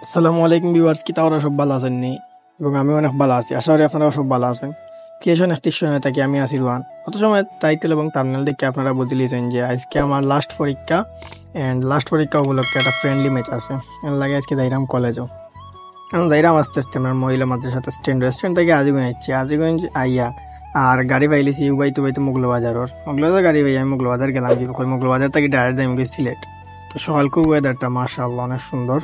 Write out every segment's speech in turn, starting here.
আসসালামু আলাইকুম ভিউয়ার্স, কি তাওরা সব ভালো আছেন নি? এবং আমি অনেক ভালো আছি, আশা করি আপনারা সব ভালো আছেন। ক্রিয়েশন একটি সময় থাকি, আমি আছি রুহান। কত সময় টাইটেল এবং থাম্বনেল দেখে আপনারা বুঝে লিয়েছেন যে আজকে আমার লাস্ট পরীক্ষা। লাস্ট পরীক্ষা উপলক্ষে একটা ফ্রেন্ডলি ম্যাচ আছে, এর লাগে আজকে যাইরাম কলেজও। এখন যাইরাম আস্তে আস্তে আমার মহিলা মাদ্রাসাতে রেস্টুরেন্ট থেকে আজিগঞ্জ যাচ্ছি। আজিগঞ্জ আইয়া আর গাড়ি পাইলিছি উবাইতে উবাইতে মুগলবাজার গাড়ি পাই। আমি মুগলবাজার গেলাম, কি মুগলবাজার থেকে ডাইরেক্ট যাই গেছি সিলেট। তো সকালকুর ওয়েদারটা মাশাআল্লাহ অনেক সুন্দর,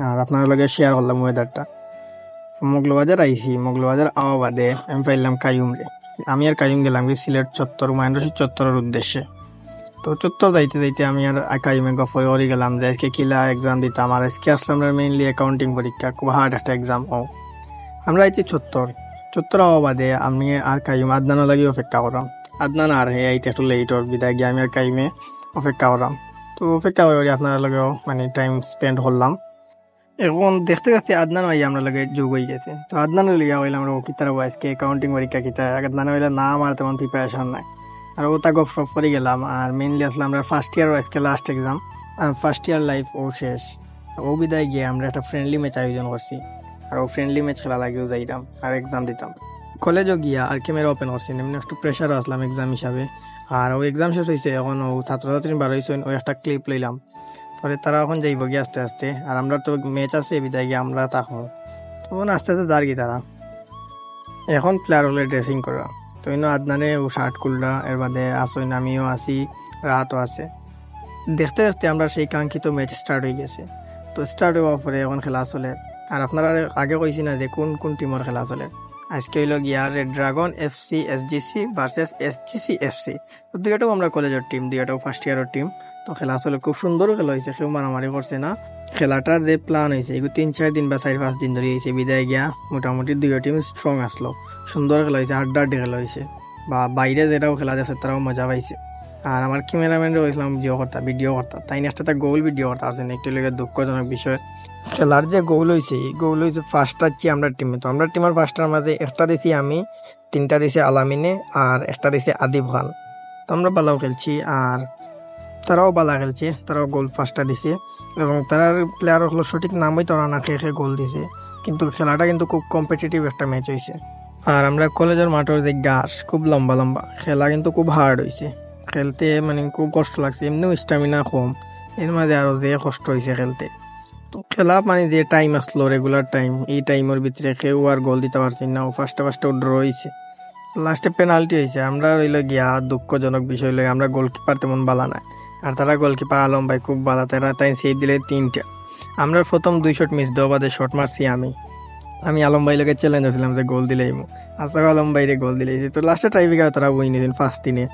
আর আপনার লগে শেয়ার করলাম ওয়েদারটা। মগলবাজার আইসি, মগলবাজার আওয়া বাদে আমি পাইলাম কাইম রে। আমি আর কাইম গেলাম কি সিলেট চত্বর, হুমায়ুন রশিদ চত্বরের উদ্দেশ্যে। তো চত্বর যাইতে যাইতে আমি আর কাইমে গফরে করে গেলাম যে আজকে কিলা এক্সাম দিতাম। আর আজকে আসলাম মেইনলি অ্যাকাউন্টিং পরীক্ষা, খুব হার্ড একটা এক্সাম। আমরা আইছি চত্বর আওয়া বাদে আমি আর কাইম আদনানও লাগি অপেক্ষা করাম। আদনান আর হে আইতে একটু লেটর বিদায় গিয়ে আমি আর কাইমে অপেক্ষা করাম। তো অপেক্ষা করে আপনার লগেও টাইম স্পেন্ড করলাম। এখন দেখতে দেখতে আদনান ভাই আমরা লাগে যোগ হয়ে গেছে। তো আদনান লিয়া হইলাম আমরা কিতার আজকে অ্যাকাউন্টিং পরীক্ষা কিতা। আদনান হইলে না আমার তেমন প্রিপারেশন নাই, আর ওটা গপ সপ করে গেলাম। আর মেইনলি আসলে আমরা ফার্স্ট ইয়ার আজকে last exam, first year life শেষ। ও বিদায় গিয়ে আমরা একটা ফ্রেন্ডলি ম্যাচ আয়োজন করছি, আর ও ফ্রেন্ডলি ম্যাচ খেলা লাগেও যাইতাম আর এক্সাম দিতাম। কলেজও গিয়া আর ক্যামেরা ওপেন করছি, এমনি একটু প্রেশারও আসলাম এক্সাম হিসাবে। আর ও এক্সাম শেষ হয়েছে, এখন ও ছাত্রছাত্রী বার হয়েছে, ও একটা ক্লিপ লইলাম। পরে তারা এখন যাইব গিয়ে আস্তে আস্তে, আর আমরা তো ম্যাচ আছে বিদায় গিয়ে আমরা তখন তখন আস্তে আস্তে যার গিয়ে তারা এখন প্লেয়ার হলে ড্রেসিং করা। তো ইনো আদনানে ও শার্ট খুলরা, এর বাদে আসইন আমিও আছি, রাতও আছে। দেখতে দেখতে আমরা সেই কাঙ্ক্ষিত ম্যাচ স্টার্ট হয়ে গেছে। তো স্টার্ট হওয়ার পরে এখন খেলা চলে। আর আপনারা আগে কইছি না যে কোন কোন টিমের খেলা চলে। আজকে হইল গিয়া red dragon FC SGC versus SGC FC. তো দুইটাও আমরা কলেজের টিম, দুইটাও ফার্স্ট ইয়ারের টিম। তো খেলা আসলে খুব সুন্দর খেলা হয়েছে, কেউ মারামারি করছে না। খেলাটার যে প্ল্যান হয়েছে এগুলো 3-4 দিন বা 4-5 দিন ধরে হয়েছে। বিদায় গিয়া মোটামুটি দুই টিম স্ট্রং আসলো, সুন্দর খেলা হয়েছে, আড্ডা খেলা হয়েছে। বা বাইরে যেটাও খেলা যাচ্ছে তারাও মজা পাইছে। আর আমার ক্যামেরাম্যানও হয়েছিলাম ভিডিও করতাম, তাই না একটা গোল ভিডিও করতে পারছেন। একটু লেগে দুঃখজনক বিষয়, খেলার যে গোল হয়েছে এই গোল হয়েছে ফার্স্ট আসছি আমরা টিমে। তো আমরা টিমের ফার্স্টার মাঝে একটা দিছি আমি, 3টা দিছে আলামিনে, আর একটা দিছে আদিব খান। তো আমরা ভালো খেলছি, আর তারাও ভালো খেলছে, তারাও গোল ফার্স্টটা দিছে। এবং তারার প্লেয়ার হলো সঠিক নামই তারা না খেয়ে গোল দিছে। কিন্তু খেলাটা কিন্তু খুব কম্পিটিটিভ একটা ম্যাচ হয়েছে। আর আমরা কলেজের মাঠের যে ঘাস খুব লম্বা লম্বা, খেলা কিন্তু খুব হার্ড হয়েছে। খেলতে খুব কষ্ট লাগছে, এমনিও স্টামিনা কম, এর মাঝে আরো যে কষ্ট হয়েছে খেলতে। তো খেলা যে টাইম আসলো রেগুলার টাইম, এই টাইমের ভিতরে কেউ আর গোল দিতে পারছি না। ও ফার্স্টে ড্র হয়েছে, লাস্টে পেনাল্টি হয়েছে। আমরা রইল গিয়া দুঃখজনক বিষয় লই আমরা গোলকিপার তেমন বালা নাই, আর তারা গোলকিপার আলম ভাই খুব বালা, তাই সেই দিলে 3টা। আমরা প্রথম 2 শট মিস দেওয়া বাদে শট মারছি আমি আলম ভাই লোকে চ্যালেঞ্জ হয়েছিলাম যে গোল দিলেই আশা আলম ভাইরে গোল দিলেছি। তো লাস্টে ট্রাইব্রেকার তারা বই নিয়েছেন ফার্স্ট দিনে।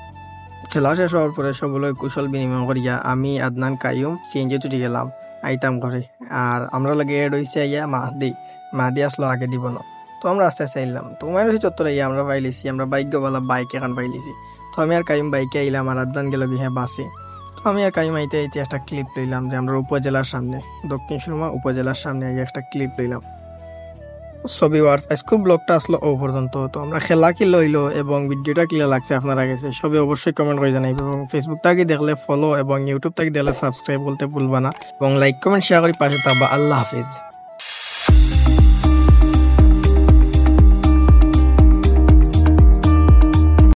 খেলা শেষ হওয়ার পরে সবগুলো কুশল বিনিময় করিয়া আমি আদনান কাইম সিএনজি তুটি গেলাম আইতাম করে। আর আমরা লাগে এড হয়েছে ইয়া মাহাদি আসলো আগে দিব না। তো আমরা আস্তে আস্তে আইলাম, তো মানুষ চত্বরে ইয়া আমরা পাইলিছি, আমরা ভাগ্যবালা বাইক এখন পাইলিছি। তো আমি আর কাইম বাইকে আইলাম, আর আদনান গেল বিহে বাসে। তো আমি আর কাইম আইতে আইতে একটা ক্লিপ লইলাম যে আমরা উপজেলার সামনে, দক্ষিণ সুরমা উপজেলার সামনে একটা ক্লিপ লইলাম। ছবি আজকের ব্লগটা আসলো ও পর্যন্ত। তো আমরা খেলা কি লইলো এবং ভিডিওটা কি লাগছে আপনারা কাছে সবে অবশ্যই কমেন্ট করে জানাইবে। এবং ফেসবুক থেকে দেখলে ফলো এবং ইউটিউব থেকে দেখলে সাবস্ক্রাইব করতে ভুলবা না, এবং লাইক কমেন্ট শেয়ার করে পাশে থাকবা। আল্লাহ হাফিজ।